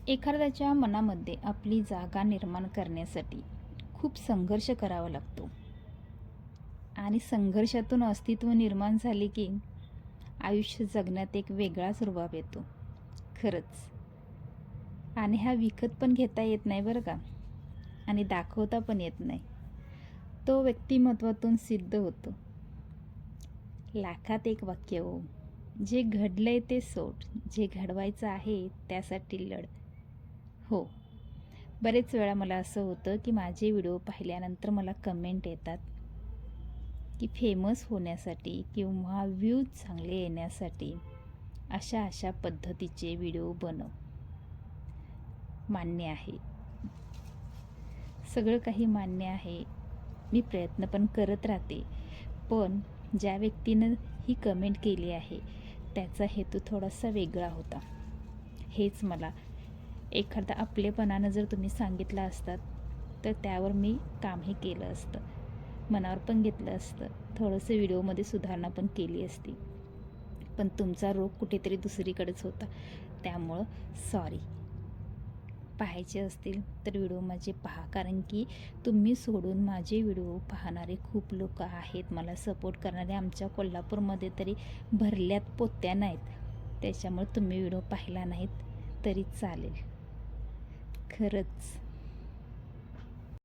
एखाद्याच्या मनामध्ये आपली जागा निर्माण करण्यासाठी खूप संघर्ष करावा लागतो आणि संघर्षातून अस्तित्व निर्माण झाले की आयुष्य जगण्यात एक वेगळाच रुबाब येतो. खरंच. आणि हा विकत पण घेता येत नाही बरं का, आणि दाखवता पण येत नाही. तो व्यक्तिमत्वातून सिद्ध होतो. लाखात एक वाक्य हो, जे घडलंय ते सोड, जे घडवायचं आहे त्यासाठी लढ. हो, बरेच वेळा मला असं होतं की माझे व्हिडिओ पाहिल्यानंतर मला कमेंट येतात की फेमस होण्यासाठी किंवा व्ह्यूज चांगले येण्यासाठी अशा अशा पद्धतीचे व्हिडिओ बनव. मान्य आहे, सगळं काही मान्य आहे. मी प्रयत्न पण करत राहते. पण ज्या व्यक्तीनं ही कमेंट केली आहे त्याचा हेतू थोडासा वेगळा होता. हेच मला एखादा आपलेपणानं जर तुम्ही सांगितलं असतात तर त्यावर मी कामही केलं असतं, मनावर पण घेतलं असतं, थोडंसं व्हिडिओमध्ये सुधारणा पण केली असती. पण तुमचा रोग कुठेतरी दुसरीकडेच होता, त्यामुळं सॉरी. पाहायचे असतील तर व्हिडिओ माझे पहा, कारण की तुम्ही सोडून माझे व्हिडिओ पाहणारे खूप लोक आहेत, मला सपोर्ट करणारे आमच्या कोल्हापूरमध्ये तरी भरल्यात पोत्यानं आहेत. त्याच्यामुळे तुम्ही व्हिडिओ पाहिला नाहीत तरी चालेल. खरंच